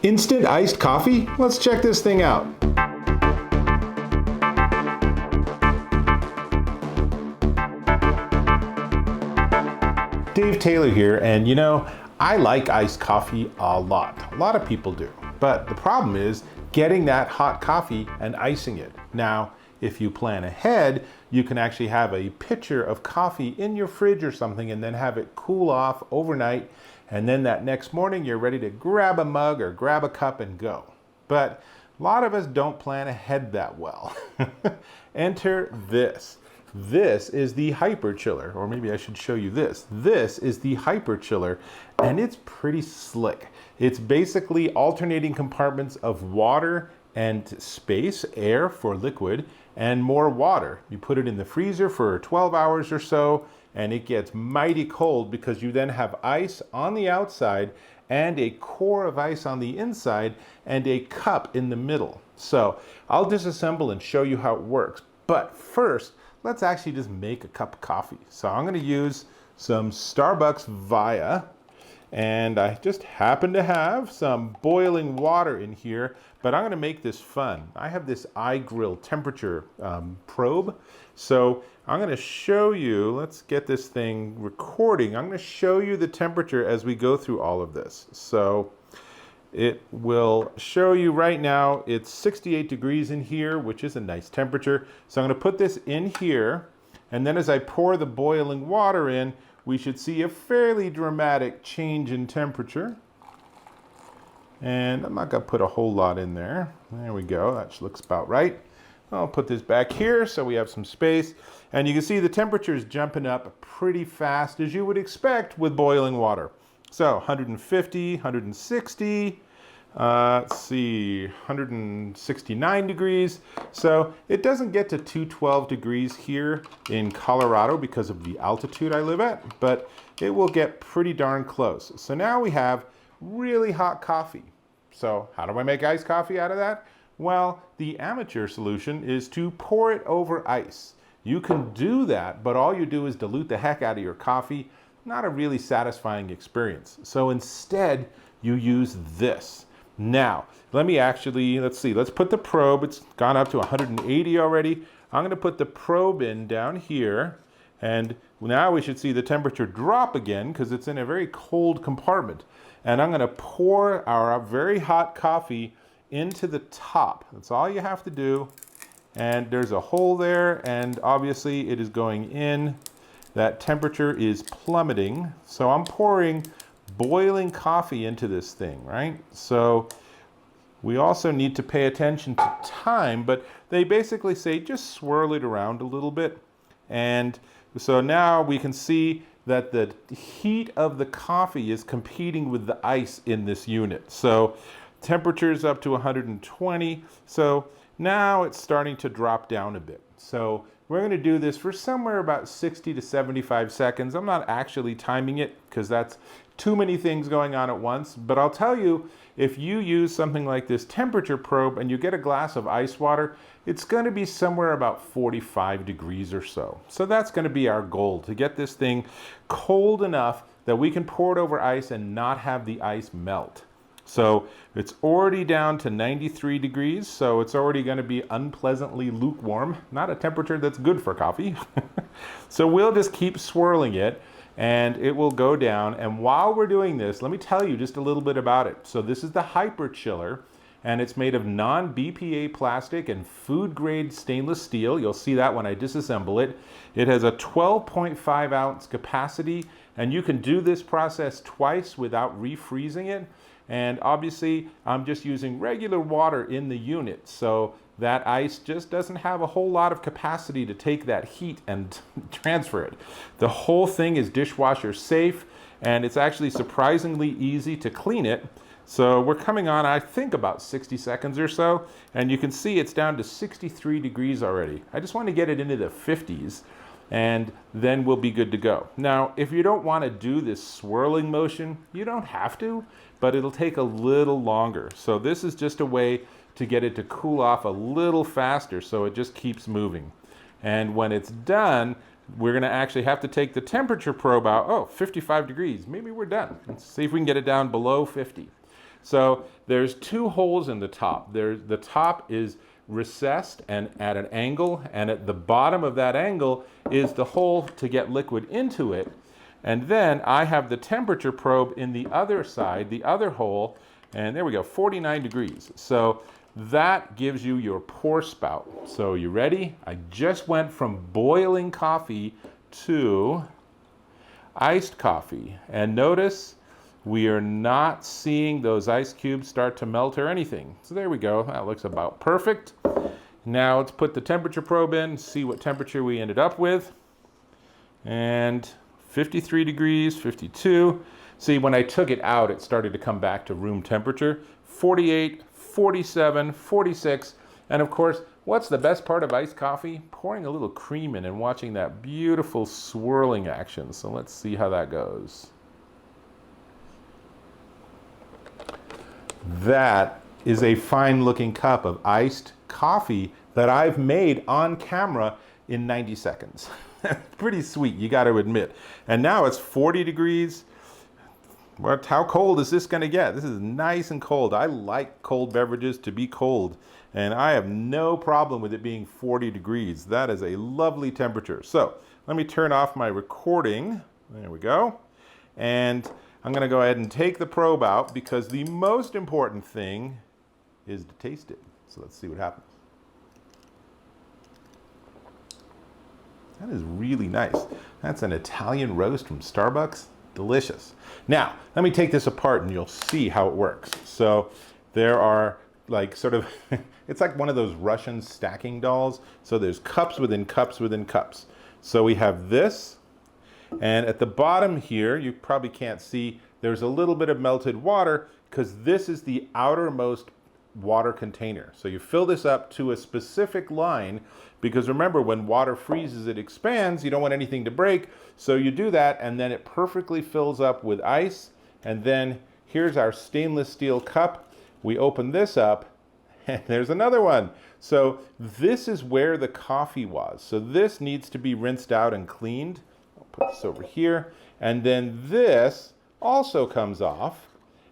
Instant iced coffee? Let's check this thing out. Dave Taylor here, and you know, I like iced coffee a lot. A lot of people do. But the problem is getting that hot coffee and icing it. Now, if you plan ahead, you can actually have a pitcher of coffee in your fridge or something and then have it cool off overnight. And then that next morning, you're ready to grab a mug or grab a cup and go. But a lot of us don't plan ahead that well. Enter this. This is the HyperChiller, or maybe I should show you this. This is the HyperChiller, and it's pretty slick. It's basically alternating compartments of water and space, air for liquid, and more water. You put it in the freezer for 12 hours or so, and it gets mighty cold because you then have ice on the outside and a core of ice on the inside and a cup in the middle. So I'll disassemble and show you how it works. But first, let's actually just make a cup of coffee. So I'm going to use some Starbucks Via, and I just happen to have some boiling water in here, but I'm going to make this fun. I have this iGrill temperature probe, so I'm going to show you, let's get this thing recording. I'm going to show you the temperature as we go through all of this. So it will show you right now it's 68 degrees in here, which is a nice temperature. So I'm going to put this in here, and then as I pour the boiling water in, we should see a fairly dramatic change in temperature. And I'm not going to put a whole lot in there. There we go. That looks about right. I'll put this back here so we have some space. And you can see the temperature is jumping up pretty fast, as you would expect with boiling water. So 150, 160, let's see, 169 degrees. So it doesn't get to 212 degrees here in Colorado because of the altitude I live at, but it will get pretty darn close. So now we have really hot coffee. So how do I make iced coffee out of that? Well, the amateur solution is to pour it over ice. You can do that, but all you do is dilute the heck out of your coffee. Not a really satisfying experience. So instead, you use this. Now, let's see, let's put the probe. It's gone up to 180 already. I'm going to put the probe in down here, and now we should see the temperature drop again because it's in a very cold compartment. And I'm going to pour our very hot coffee into the top. That's all you have to do. And there's a hole there, and obviously it is going in. That temperature is plummeting. So I'm pouring boiling coffee into this thing, right? So we also need to pay attention to time, but they basically say just swirl it around a little bit. And so now we can see that the heat of the coffee is competing with the ice in this unit. So temperature is up to 120. So now it's starting to drop down a bit. So we're going to do this for somewhere about 60 to 75 seconds. I'm not actually timing it because that's too many things going on at once. But I'll tell you, if you use something like this temperature probe and you get a glass of ice water, it's going to be somewhere about 45 degrees or so. So that's going to be our goal, to get this thing cold enough that we can pour it over ice and not have the ice melt. So it's already down to 93 degrees, so it's already going to be unpleasantly lukewarm. Not a temperature that's good for coffee. So we'll just keep swirling it, and it will go down. And while we're doing this, let me tell you just a little bit about it. So this is the HyperChiller, and it's made of non-BPA plastic and food-grade stainless steel. You'll see that when I disassemble it. It has a 12.5 ounce capacity, and you can do this process twice without refreezing it. And obviously, I'm just using regular water in the unit, so that ice just doesn't have a whole lot of capacity to take that heat and transfer it. The whole thing is dishwasher safe, and it's actually surprisingly easy to clean it. So we're coming on, I think, about 60 seconds or so, and you can see it's down to 63 degrees already. I just want to get it into the 50s, and then we'll be good to go. Now, if you don't want to do this swirling motion, you don't have to, but it'll take a little longer. So this is just a way to get it to cool off a little faster, so it just keeps moving. And when it's done, we're going to actually have to take the temperature probe out. Oh, 55 degrees. Maybe we're done. Let's see if we can get it down below 50. So there's two holes in the top. The top is recessed and at an angle, and at the bottom of that angle is the hole to get liquid into it. And then I have the temperature probe in the other side, the other hole, and there we go, 49 degrees. So that gives you your pour spout. So you ready? I just went from boiling coffee to iced coffee. And notice we are not seeing those ice cubes start to melt or anything. So there we go. That looks about perfect. Now let's put the temperature probe in, see what temperature we ended up with. And 53 degrees, 52. See, when I took it out, it started to come back to room temperature. 48, 47, 46. And of course, what's the best part of iced coffee? Pouring a little cream in and watching that beautiful swirling action. So let's see how that goes. That is a fine looking cup of iced coffee that I've made on camera in 90 seconds. Pretty sweet, you got to admit. And now it's 40 degrees. How cold is this going to get? This is nice and cold. I like cold beverages to be cold, and I have no problem with it being 40 degrees. That is a lovely temperature. So let me turn off my recording. There we go. And I'm going to go ahead and take the probe out because the most important thing is to taste it. So let's see what happens. That is really nice. That's an Italian roast from Starbucks. Delicious. Now, let me take this apart and you'll see how it works. So there are like sort of, it's like one of those Russian stacking dolls. So there's cups within cups within cups. So we have this, and at the bottom here, you probably can't see, there's a little bit of melted water because this is the outermost water container. So you fill this up to a specific line because remember, when water freezes, it expands. You don't want anything to break. So you do that, and then it perfectly fills up with ice. And then here's our stainless steel cup. We open this up, and there's another one. So this is where the coffee was. So this needs to be rinsed out and cleaned. I'll put this over here. And then this also comes off.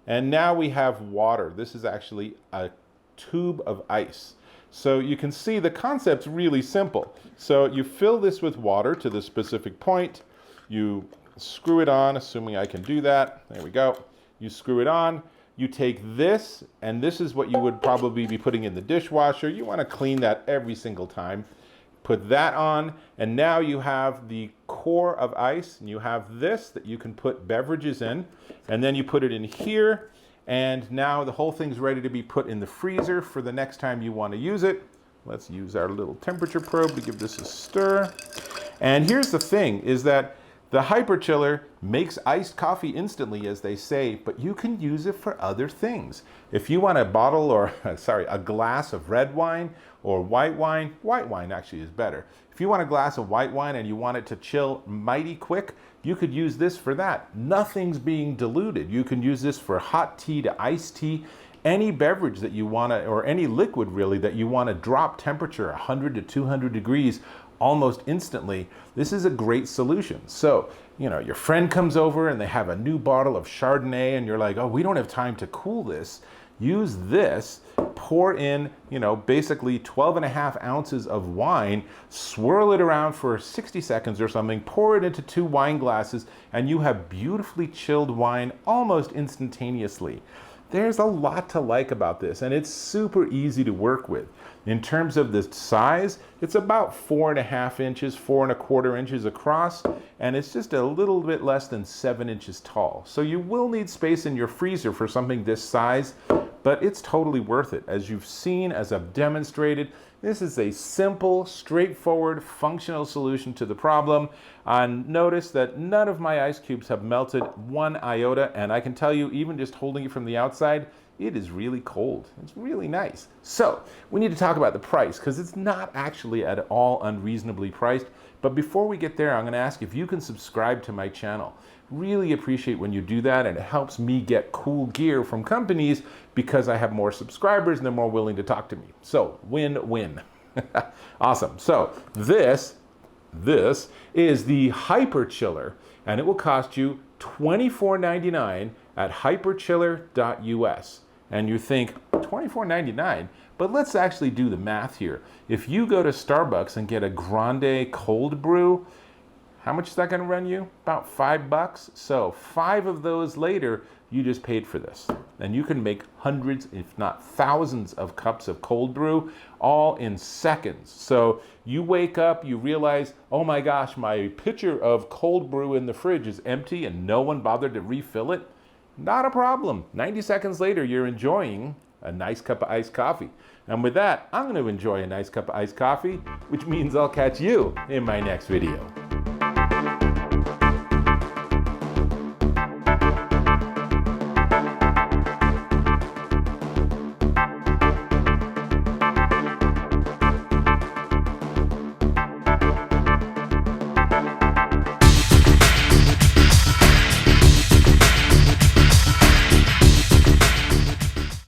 And now we have water. This is actually a tube of ice. So you can see the concept's really simple. So you fill this with water to the specific point. You screw it on, assuming I can do that. There we go. You screw it on. You take this, and this is what you would probably be putting in the dishwasher. You want to clean that every single time. Put that on, and now you have the core of ice, and you have this that you can put beverages in, and then you put it in here, and now the whole thing's ready to be put in the freezer for the next time you want to use it. Let's use our little temperature probe to give this a stir. And here's the thing, is that the HyperChiller makes iced coffee instantly, as they say, but you can use it for other things. If you want a bottle or, a glass of red wine or white wine actually is better. If you want a glass of white wine and you want it to chill mighty quick, you could use this for that. Nothing's being diluted. You can use this for hot tea to iced tea, any beverage that you want to, or any liquid really, that you want to drop temperature 100 to 200 degrees almost instantly. This is a great solution. So, you know, your friend comes over and they have a new bottle of Chardonnay and you're like, oh, we don't have time to cool this. Use this, pour in, you know, basically 12.5 ounces of wine, swirl it around for 60 seconds or something, pour it into 2 wine glasses, and you have beautifully chilled wine almost instantaneously. There's a lot to like about this, and it's super easy to work with. In terms of the size, it's about 4.5 inches, 4.25 inches across, and it's just a little bit less than 7 inches tall. So you will need space in your freezer for something this size, but it's totally worth it. As you've seen, as I've demonstrated, this is a simple, straightforward, functional solution to the problem. Notice that none of my ice cubes have melted 1 iota, and I can tell you, even just holding it from the outside, it is really cold. It's really nice. So we need to talk about the price, because it's not actually at all unreasonably priced. But before we get there, I'm going to ask if you can subscribe to my channel. Really appreciate when you do that, and it helps me get cool gear from companies because I have more subscribers and they're more willing to talk to me. So win-win. Awesome. So this is the HyperChiller, and it will cost you $24.99 at hyperchiller.us. And you think, $24.99? But let's actually do the math here. If you go to Starbucks and get a grande cold brew, how much is that going to run you? About $5. So 5 of those later, you just paid for this. And you can make hundreds, if not thousands of cups of cold brew, all in seconds. So you wake up, you realize, oh my gosh, my pitcher of cold brew in the fridge is empty and no one bothered to refill it. Not a problem. 90 seconds later, you're enjoying a nice cup of iced coffee. And with that, I'm going to enjoy a nice cup of iced coffee, which means I'll catch you in my next video.